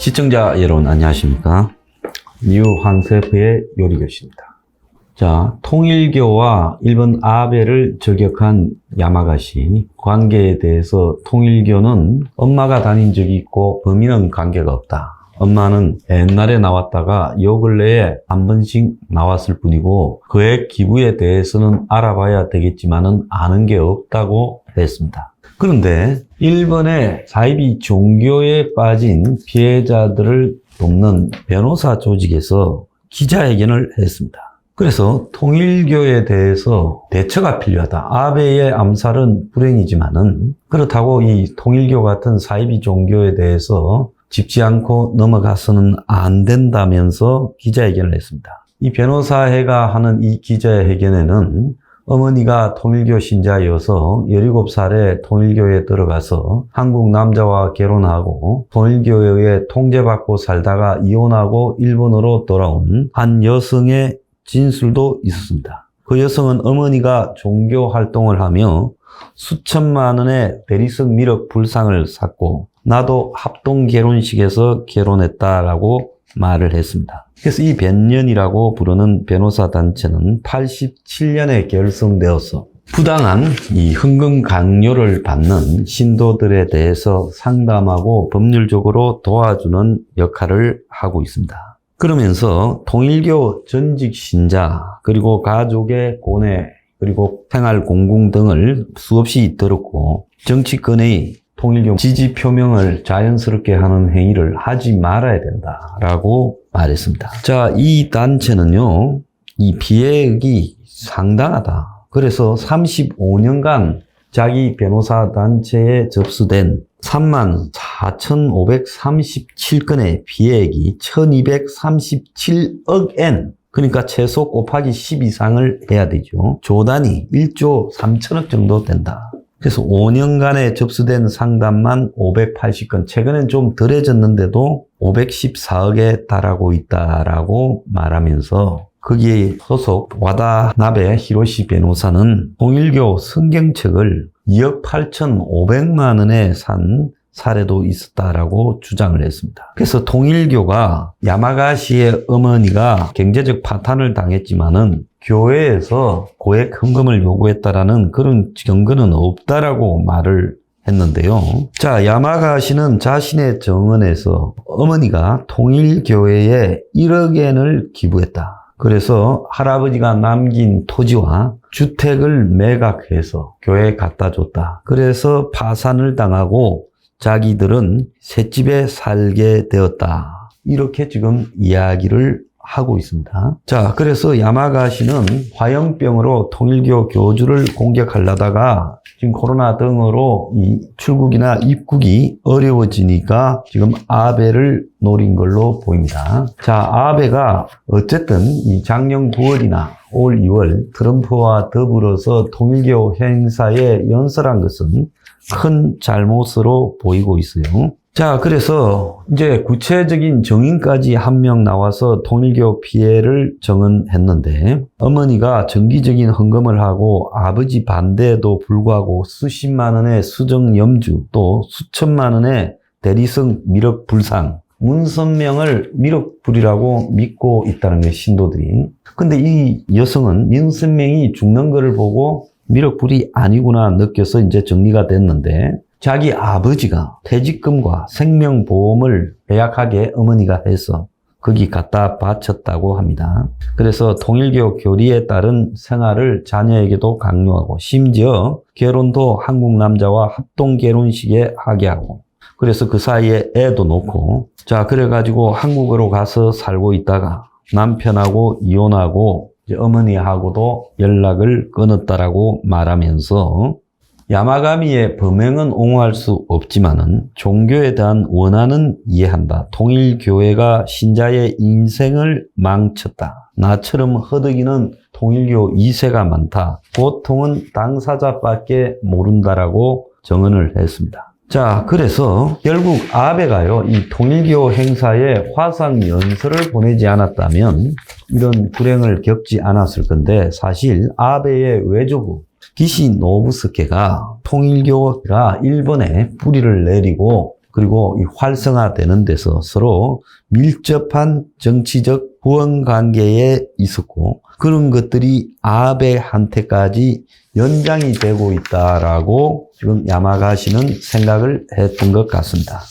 시청자 여러분 안녕하십니까? 뉴황세프의 요리교실입니다. 자, 통일교와 일본 아베를 저격한 야마가시 관계에 대해서 통일교는 엄마가 다닌 적이 있고 범인은 관계가 없다. 엄마는 옛날에 나왔다가 요 근래에 한 번씩 나왔을 뿐이고 그의 기부에 대해서는 알아봐야 되겠지만은 아는 게 없다고 했습니다. 그런데 일본의 사이비 종교에 빠진 피해자들을 돕는 변호사 조직에서 기자회견을 했습니다. 그래서 통일교에 대해서 대처가 필요하다. 아베의 암살은 불행이지만은 그렇다고 이 통일교 같은 사이비 종교에 대해서 짚지 않고 넘어가서는 안 된다면서 기자회견을 했습니다. 이 변호사회가 하는 이 기자회견에는 어머니가 통일교 신자여서 17살에 통일교에 들어가서 한국 남자와 결혼하고 통일교에 통제받고 살다가 이혼하고 일본으로 돌아온 한 여성의 진술도 있었습니다. 그 여성은 어머니가 종교 활동을 하며 수천만 원의 대리석 미륵 불상을 샀고 나도 합동 결혼식에서 결혼했다라고 말을 했습니다. 그래서 이 변년이라고 부르는 변호사 단체는 87년에 결성되어서 부당한 이 헌금 강요를 받는 신도들에 대해서 상담하고 법률적으로 도와주는 역할을 하고 있습니다. 그러면서 통일교 전직 신자 그리고 가족의 고뇌 그리고 생활 공공 등을 수없이 들었고 정치권의 통일교 지지 표명을 자연스럽게 하는 행위를 하지 말아야 된다라고 말했습니다. 자, 이 단체는요, 이 피해액이 상당하다. 그래서 35년간 자기 변호사 단체에 접수된 34,537건의 피해액이 1,237억 엔, 그러니까 최소 곱하기 10 이상을 해야 되죠. 조단이 1조 3천억 정도 된다. 그래서 5년간에 접수된 상담만 580건, 최근엔 좀 덜해졌는데도 514억에 달하고 있다라고 말하면서 거기에 소속 와다나베 히로시 변호사는 통일교 성경책을 2억 8,500만 원에 산 사례도 있었다라고 주장을 했습니다. 그래서 통일교가 야마가시의 어머니가 경제적 파탄을 당했지만은 교회에서 고액 헌금을 요구했다라는 그런 증거는 없다라고 말을 했는데요. 자, 야마가시는 자신의 정언에서 어머니가 통일교회에 1억 엔을 기부했다. 그래서 할아버지가 남긴 토지와 주택을 매각해서 교회에 갖다 줬다. 그래서 파산을 당하고 자기들은 셋집에 살게 되었다. 이렇게 지금 이야기를 하고 있습니다. 자, 그래서 야마가시는 화염병으로 통일교 교주를 공격하려다가 지금 코로나 등으로 이 출국이나 입국이 어려워지니까 지금 아베를 노린 걸로 보입니다. 자, 아베가 어쨌든 이 작년 9월이나 올 2월 트럼프와 더불어서 통일교 행사에 연설한 것은 큰 잘못으로 보이고 있어요. 자, 그래서 이제 구체적인 정인까지 한 명 나와서 통일교 피해를 정언했는데 어머니가 정기적인 헌금을 하고 아버지 반대에도 불구하고 수십만 원의 수정 염주 또 수천만 원의 대리석 미륵 불상 문선명을 미륵불이라고 믿고 있다는 거예요, 신도들이. 근데 이 여성은 문선명이 죽는 거를 보고 미륵불이 아니구나 느껴서 이제 정리가 됐는데 자기 아버지가 퇴직금과 생명보험을 계약하게 어머니가 해서 거기 갖다 바쳤다고 합니다. 그래서 통일교 교리에 따른 생활을 자녀에게도 강요하고 심지어 결혼도 한국 남자와 합동 결혼식에 하게 하고 그래서 그 사이에 애도 놓고 자 그래가지고 한국으로 가서 살고 있다가 남편하고 이혼하고 이제 어머니하고도 연락을 끊었다라고 말하면서 야마가미의 범행은 옹호할 수 없지만은 종교에 대한 원한은 이해한다. 통일교회가 신자의 인생을 망쳤다. 나처럼 허덕이는 통일교 2세가 많다. 고통은 당사자밖에 모른다라고 정언을 했습니다. 자, 그래서 결국 아베가요, 이 통일교 행사에 화상 연설을 보내지 않았다면 이런 불행을 겪지 않았을 건데 사실 아베의 외조부 기시 노부스케가 통일교가 일본에 뿌리를 내리고 그리고 이 활성화되는 데서 서로 밀접한 정치적 후원 관계에 있었고 그런 것들이 아베한테까지 연장이 되고 있다라고 지금 야마가시는 생각을 했던 것 같습니다.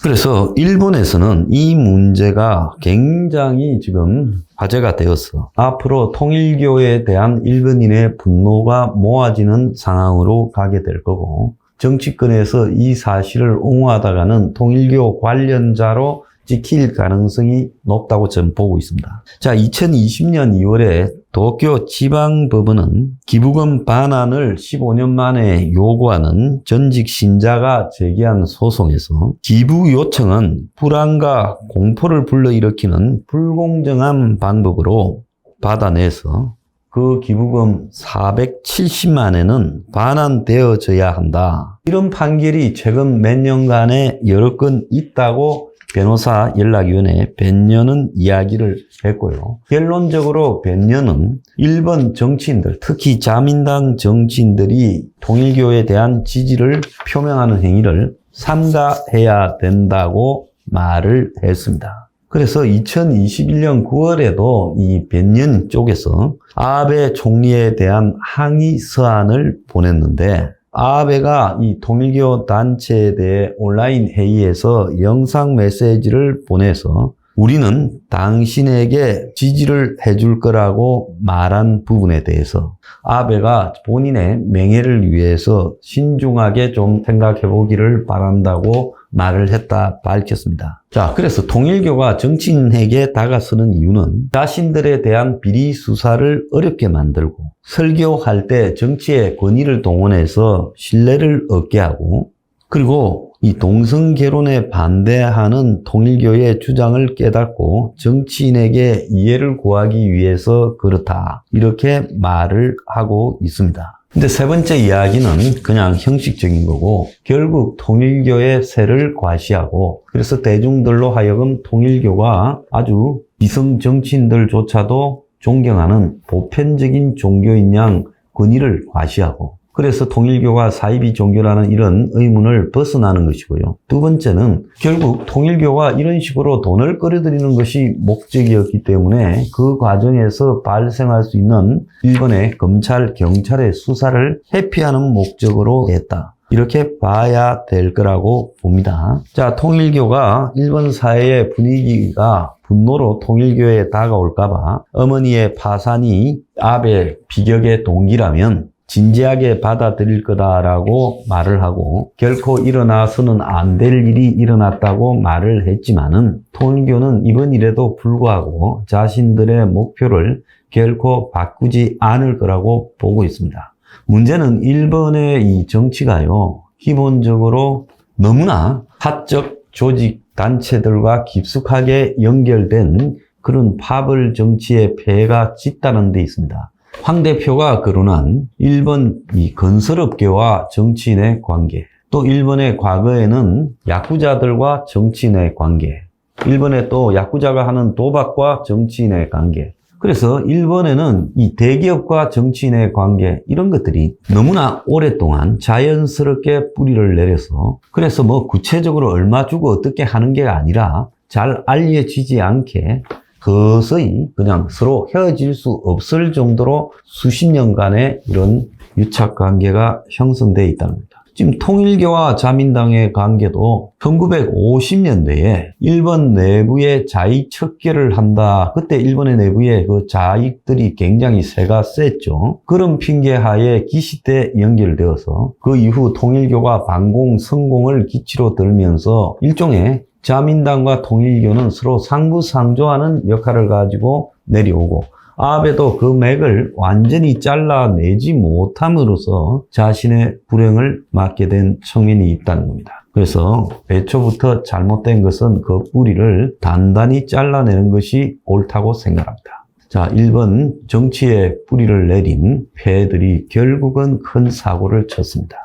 그래서 일본에서는 이 문제가 굉장히 지금 화제가 되었어. 앞으로 통일교에 대한 일본인의 분노가 모아지는 상황으로 가게 될 거고 정치권에서 이 사실을 옹호하다가는 통일교 관련자로 찍힐 가능성이 높다고 저는 보고 있습니다. 자, 2020년 2월에 도쿄 지방법원은 기부금 반환을 15년 만에 요구하는 전직 신자가 제기한 소송에서 기부 요청은 불안과 공포를 불러일으키는 불공정한 방법으로 받아내서 그 기부금 470만 엔은 반환되어져야 한다. 이런 판결이 최근 몇 년간에 여러 건 있다고 변호사 연락위원회 변녀는 이야기를 했고요. 결론적으로 변녀는 일본 정치인들, 특히 자민당 정치인들이 통일교에 대한 지지를 표명하는 행위를 삼가해야 된다고 말을 했습니다. 그래서 2021년 9월에도 이 변년 쪽에서 아베 총리에 대한 항의 서한을 보냈는데 아베가 이 통일교 단체에 대해 온라인 회의에서 영상 메시지를 보내서 우리는 당신에게 지지를 해줄 거라고 말한 부분에 대해서 아베가 본인의 명예를 위해서 신중하게 좀 생각해 보기를 바란다고 말을 했다 밝혔습니다. 자, 그래서 통일교가 정치인에게 다가서는 이유는 자신들에 대한 비리 수사를 어렵게 만들고 설교할 때 정치의 권위를 동원해서 신뢰를 얻게 하고 그리고 이 동성결혼에 반대하는 통일교의 주장을 깨닫고 정치인에게 이해를 구하기 위해서 그렇다. 이렇게 말을 하고 있습니다. 근데 세 번째 이야기는 그냥 형식적인 거고 결국 통일교의 세를 과시하고 그래서 대중들로 하여금 통일교가 아주 비성 정치인들조차도 존경하는 보편적인 종교인 양 권위를 과시하고 그래서 통일교가 사이비 종교라는 이런 의문을 벗어나는 것이고요. 두 번째는 결국 통일교가 이런 식으로 돈을 끌어들이는 것이 목적이었기 때문에 그 과정에서 발생할 수 있는 일본의 검찰, 경찰의 수사를 회피하는 목적으로 했다. 이렇게 봐야 될 거라고 봅니다. 자, 통일교가 일본 사회의 분위기가 분노로 통일교에 다가올까봐 어머니의 파산이 아베 비격의 동기라면 진지하게 받아들일 거다라고 말을 하고 결코 일어나서는 안 될 일이 일어났다고 말을 했지만은 통일교는 이번 일에도 불구하고 자신들의 목표를 결코 바꾸지 않을 거라고 보고 있습니다. 문제는 일본의 이 정치가요, 기본적으로 너무나 사적 조직 단체들과 깊숙하게 연결된 그런 파벌 정치의 폐해가 짙다는 데 있습니다. 황 대표가 거론한 일본 이 건설업계와 정치인의 관계, 또 일본의 과거에는 야쿠자들과 정치인의 관계, 일본의 또 야쿠자가 하는 도박과 정치인의 관계, 그래서 일본에는 이 대기업과 정치인의 관계 이런 것들이 너무나 오랫동안 자연스럽게 뿌리를 내려서 그래서 뭐 구체적으로 얼마 주고 어떻게 하는 게 아니라 잘 알려지지 않게 서서히 그냥 서로 헤어질 수 없을 정도로 수십 년간의 이런 유착관계가 형성되어 있다는 겁니다. 지금 통일교와 자민당의 관계도 1950년대에 일본 내부에 자익 척결을 한다. 그때 일본의 내부에 그 자익들이 굉장히 세가 셌죠. 그런 핑계하에 기시 때 연결되어서 그 이후 통일교가 반공 성공을 기치로 들면서 일종의 자민당과 통일교는 서로 상부상조하는 역할을 가지고 내려오고 아베도 그 맥을 완전히 잘라내지 못함으로써 자신의 불행을 맞게 된 측면이 있다는 겁니다. 그래서 애초부터 잘못된 것은 그 뿌리를 단단히 잘라내는 것이 옳다고 생각합니다. 자, 일본 정치에 뿌리를 내린 폐해들이 결국은 큰 사고를 쳤습니다.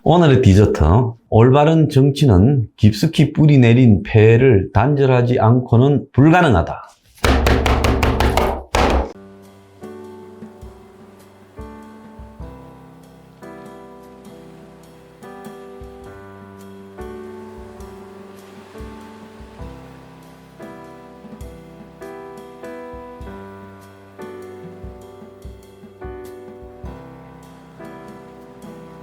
오늘의 디저트, 올바른 정치는 깊숙이 뿌리 내린 폐해를 단절하지 않고는 불가능하다.